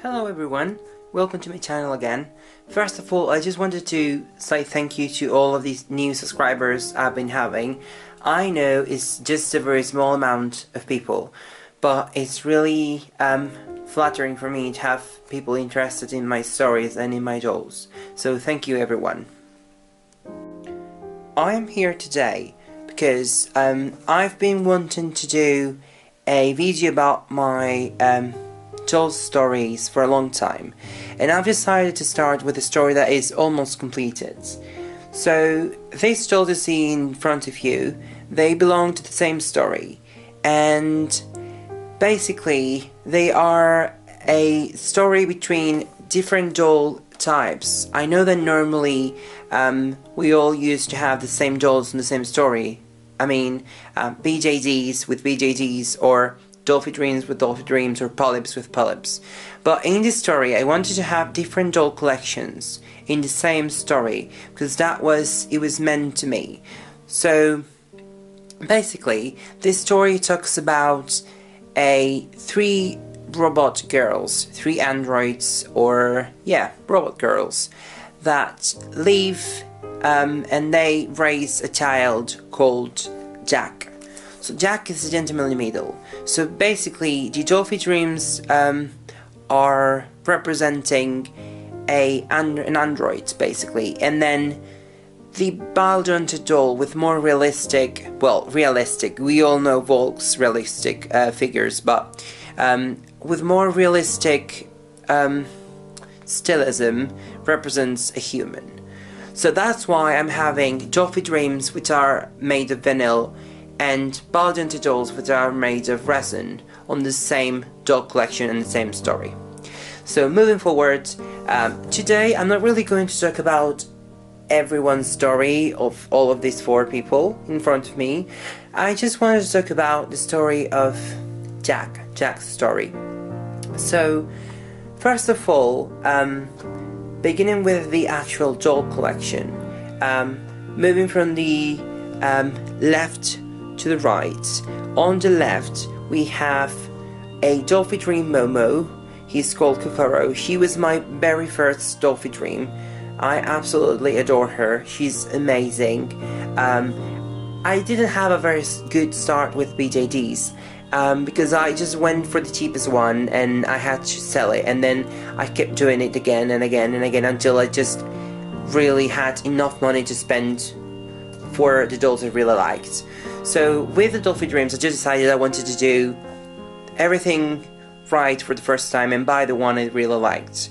Hello everyone, welcome to my channel again. First of all, I just wanted to say thank you to all of these new subscribers I've been having. I know it's just a very small amount of people, but it's really flattering for me to have people interested in my stories and in my dolls. So thank you everyone. I am here today because I've been wanting to do a video about my told stories for a long time, and I've decided to start with a story that is almost completed. So these dolls you see in front of you, they belong to the same story, and basically they are a story between different doll types. I know that normally we all used to have the same dolls in the same story. I mean BJDs with BJDs, or Dollfie Dreams with Dollfie Dreams, or Puedes with Puedes. But in this story I wanted to have different doll collections in the same story, because it was meant to me. So basically this story talks about three robot girls, three androids, or yeah, robot girls that live and they raise a child called Jack. So Jack is the gentleman in the middle. So basically the Dollfie Dreams are representing an android basically, and then the bile-jointed doll with more realistic, we all know Volks realistic figures, but with more realistic stylism represents a human. So that's why I'm having Dollfie Dreams, which are made of vinyl, and bile-jointed dolls which are made of resin on the same doll collection and the same story. So moving forward, today I'm not really going to talk about everyone's story of all of these four people in front of me. I just wanted to talk about the story of Jack's story. So first of all, beginning with the actual doll collection, moving from the left to the right. On the left we have a Dollfie Dream Momo. He's called Kokoro. She was my very first Dollfie Dream. I absolutely adore her. She's amazing. I didn't have a very good start with BJDs because I just went for the cheapest one and I had to sell it, and then I kept doing it again and again and again until I just really had enough money to spend for the dolls I really liked. So with the Dollfie Dreams I just decided I wanted to do everything right for the first time and buy the one I really liked.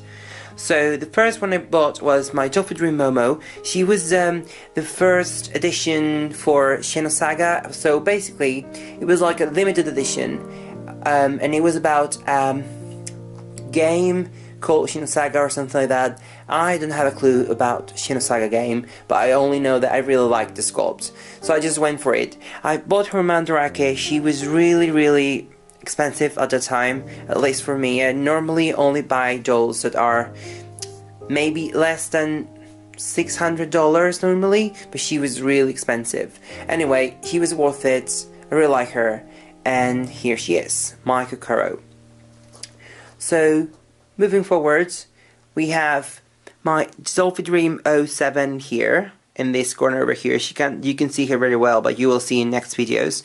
So the first one I bought was my Dollfie Dream Momo. She was the first edition for Xenosaga, so basically it was like a limited edition, and it was about game called Xenosaga or something like that. I don't have a clue about Xenosaga game, but I only know that I really liked the sculpt, so I just went for it. I bought her Mandarake. She was really expensive at the time, at least for me. I normally only buy dolls that are maybe less than $600 normally, but she was really expensive. Anyway, she was worth it. I really like her, and here she is, my Kokoro. So moving forward, we have my Dollfie Dream 07 here, in this corner over here. You can see her very well, but you will see in next videos.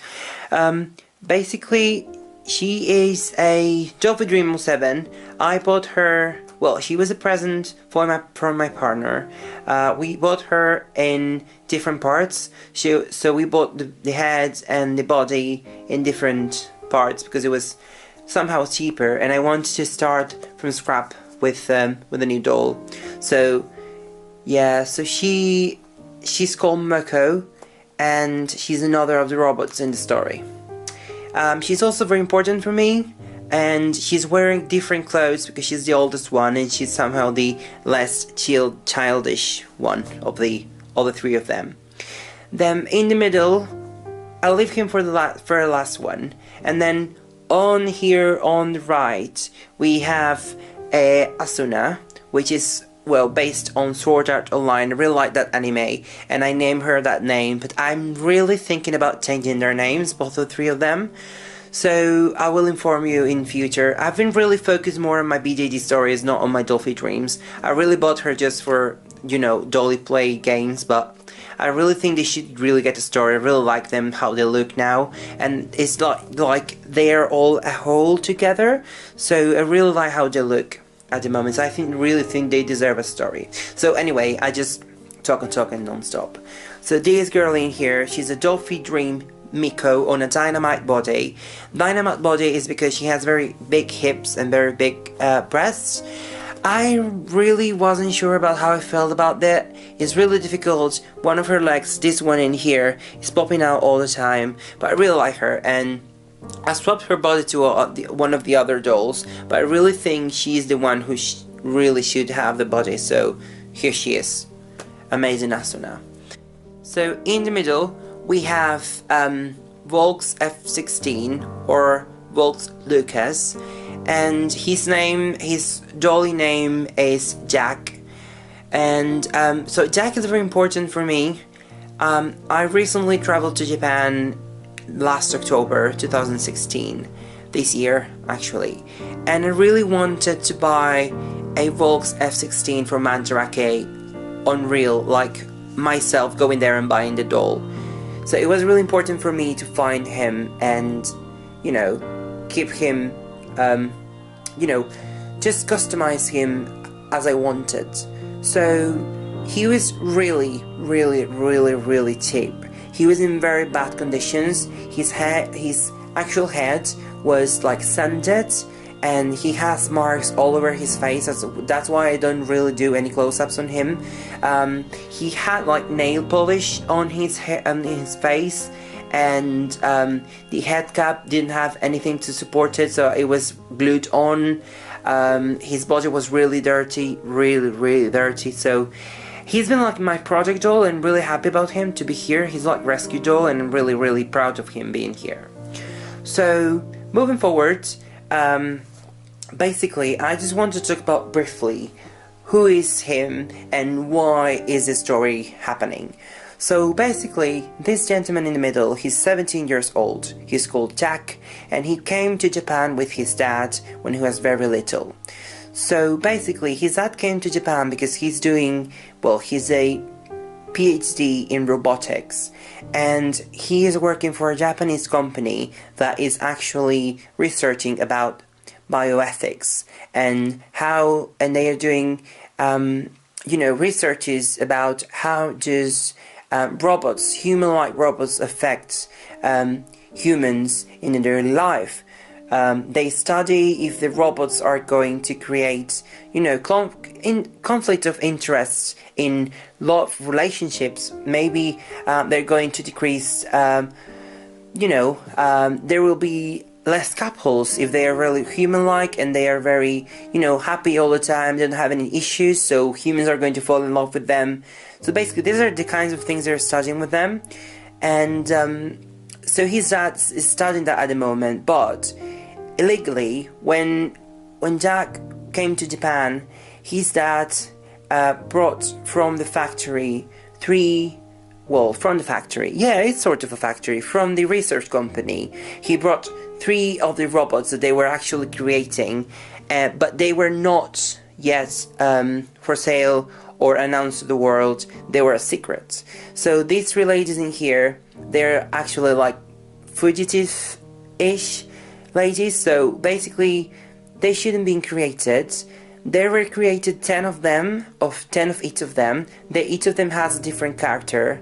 Basically, she is a Dollfie Dream 07. I bought her, well, she was a present from my partner. We bought her in different parts. So we bought the head and the body in different parts because it was somehow cheaper, and I wanted to start from scrap with a new doll. So yeah, so she's called Moko, and she's another of the robots in the story. She's also very important for me, and she's wearing different clothes because she's the oldest one, and she's somehow the less childish one of all the three of them. Then in the middle, I'll leave him for the last one, and then on here on the right we have Asuna, which is, well, based on Sword Art Online. I really like that anime, and I named her that name, but I'm really thinking about changing their names, both the three of them. so I will inform you in future. I've been really focused more on my BJD stories, not on my Dollfie Dreams. I really bought her just for, you know, dolly play games, but I really think they should really get a story. I really like them, how they look now, and it's like they're all a whole together, so I really like how they look at the moment. So I really think they deserve a story. So anyway, I just talking non-stop. So this girl in here, she's a Dollfie Dream Miko on a dynamite body. Dynamite body is because she has very big hips and very big breasts. I really wasn't sure about how I felt about that. It's really difficult. One of her legs, this one in here, is popping out all the time, but I really like her, and I swapped her body to one of the other dolls, but I really think she's the one who really should have the body, so here she is. Amazing Asuna. So in the middle we have Volks f16 or Volks Lucas, and his dolly name is Jack, and so Jack is very important for me. I recently traveled to Japan last October 2016, this year actually, and I really wanted to buy a Volks f16 from Mandarake on real, like myself going there and buying the doll. So it was really important for me to find him and, you know, keep him, you know, just customize him as I wanted. So he was really cheap. He was in very bad conditions. His actual head was like sanded, and he has marks all over his face. That's why I don't really do any close-ups on him. He had like nail polish on his face, and the head cap didn't have anything to support it, so it was glued on. His body was really dirty, really dirty. So he's been like my project doll, and really happy about him to be here. He's like rescue doll, and I'm really proud of him being here. So moving forward, basically I just want to talk about briefly who is him and why is this story happening. So basically, this gentleman in the middle, he's 17 years old. He's called Jack, and he came to Japan with his dad when he was very little. So basically, his dad came to Japan because he's doing, well, he's a PhD in robotics, and he is working for a Japanese company that is actually researching about bioethics and they are doing you know, researches about how does robots, human-like robots, affect humans in their daily life. They study if the robots are going to create, you know, conflict of interests in love relationships. Maybe they're going to decrease, you know, there will be less couples if they are really human-like and they are very, you know, happy all the time, don't have any issues, so humans are going to fall in love with them. So basically these are the kinds of things they're studying with them, and so his dad is studying that at the moment. But illegally, when Jack came to Japan, his dad brought from the factory it's sort of a factory, from the research company, he brought 3 of the robots that they were actually creating, but they were not yet for sale or announced to the world. They were a secret. So these 3 ladies in here, they're actually like fugitive-ish ladies. So basically they shouldn't be created. There were created 10 of them, 10 of each of them. Each of them has a different character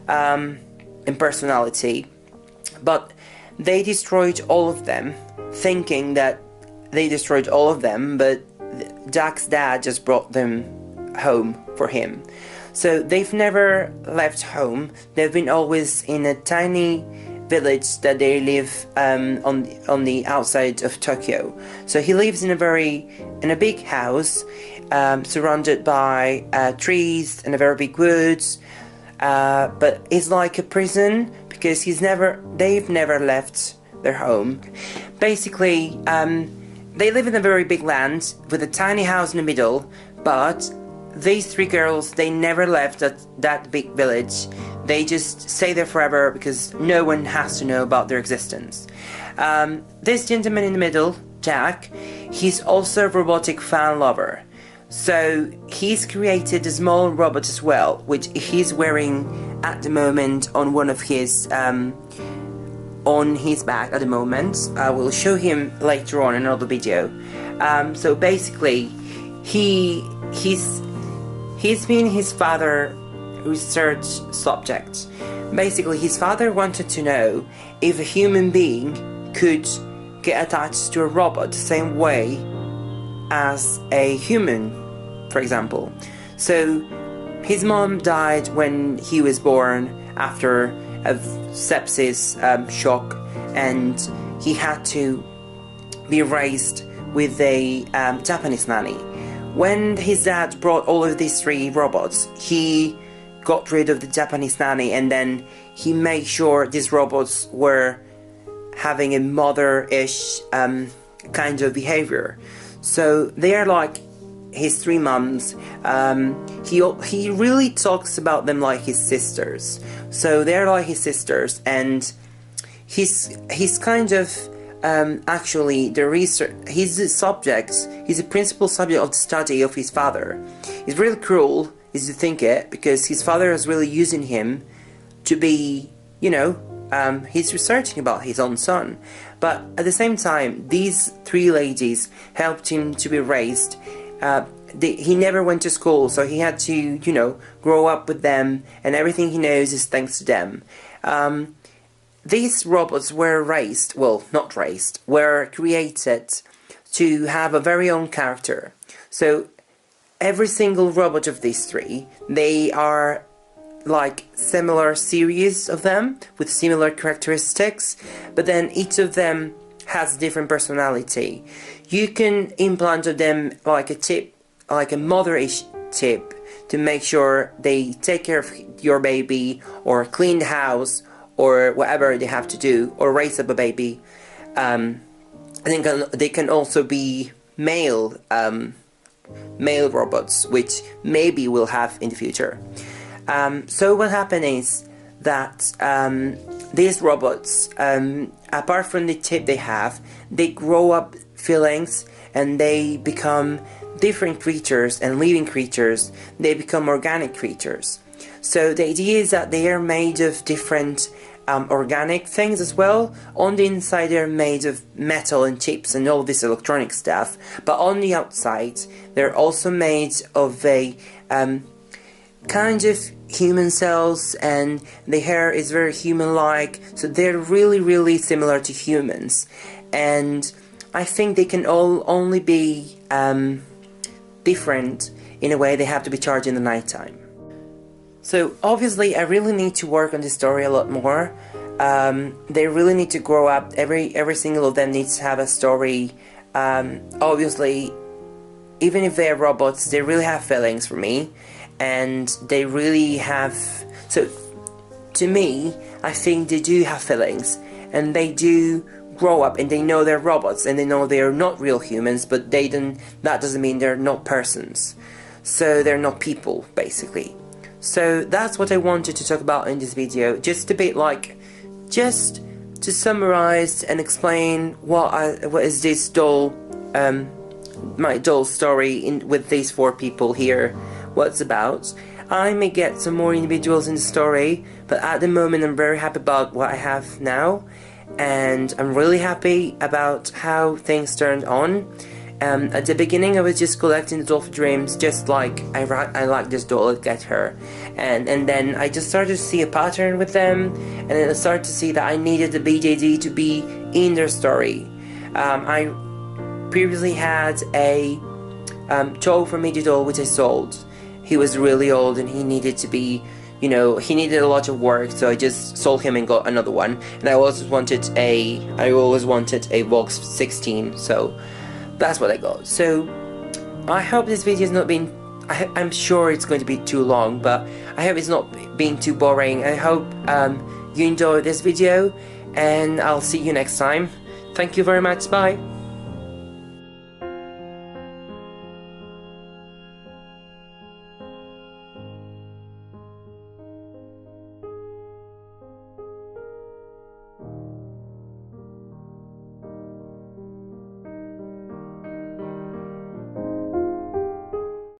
and personality, but they destroyed all of them, thinking that they destroyed all of them, but Jack's dad just brought them home for him. So they've never left home. They've been always in a tiny village that they live on the outside of Tokyo. So he lives in a big house surrounded by trees and a very big woods, but it's like a prison because they've never left their home. Basically, they live in a very big land with a tiny house in the middle, but these 3 girls, they never left that big village. They just stay there forever because no one has to know about their existence. This gentleman in the middle, Jack, he's also a robotic fan lover. So he's created a small robot as well, which he's wearing at the moment on one of his on his back at the moment. I will show him later on in another video. So basically, he's been his father research subject. Basically, his father wanted to know if a human being could get attached to a robot the same way as a human, for example. So his mom died when he was born after a sepsis shock, and he had to be raised with a Japanese nanny. When his dad brought all of these 3 robots, he got rid of the Japanese nanny, and then he made sure these robots were having a mother-ish kind of behavior. So they are like his 3 mums. He really talks about them like his sisters. So they're like his sisters, and he's kind of actually the research. He's the principal subject of the study of his father. It's really cruel, is to think it, because his father is really using him to be, you know, he's researching about his own son. But at the same time, these 3 ladies helped him to be raised. He never went to school, so he had to, you know, grow up with them, and everything he knows is thanks to them. These robots were were created to have a very own character. So every single robot of these 3, they are like similar series of them with similar characteristics, but then each of them has different personality. You can implant on them like a chip, like a motherish chip, to make sure they take care of your baby, or clean the house, or whatever they have to do, or raise up a baby. I think they can also be male robots, which maybe we'll have in the future. So what happened is that these robots, apart from the chip they have, they grow up feelings, and they become different creatures and living creatures. They become organic creatures. So the idea is that they are made of different organic things as well. On the inside they're made of metal and chips and all this electronic stuff, but on the outside they're also made of a kind of human cells, and the hair is very human-like, so they're really similar to humans. And I think they can all only be different in a way. They have to be charged in the nighttime. So obviously I really need to work on this story a lot more. They really need to grow up. Every single of them needs to have a story. Obviously, even if they're robots, they really have feelings for me, and they really have. So to me, I think they do have feelings, and they do grow up, and they know they're robots, and they know they're not real humans, but that doesn't mean they're not persons. So they're not people, basically. So that's what I wanted to talk about in this video, just a bit just to summarize and explain what is this doll, my doll story with these 4 people here, what it's about. I may get some more individuals in the story, but at the moment I'm very happy about what I have now, and I'm really happy about how things turned on. At the beginning I was just collecting the Dollfie Dreams, just like I like this doll, I'll get her, and then I just started to see a pattern with them, and then I started to see that I needed the BJD to be in their story. I previously had a doll from BJD doll which I sold. He was really old and he needed to be, you know, he needed a lot of work, so I just sold him and got another one. And I always wanted a Volks f16, so that's what I got. So I hope this video has not been, I'm sure it's going to be too long, but I hope it's not being too boring. I hope you enjoyed this video, and I'll see you next time. Thank you very much, bye.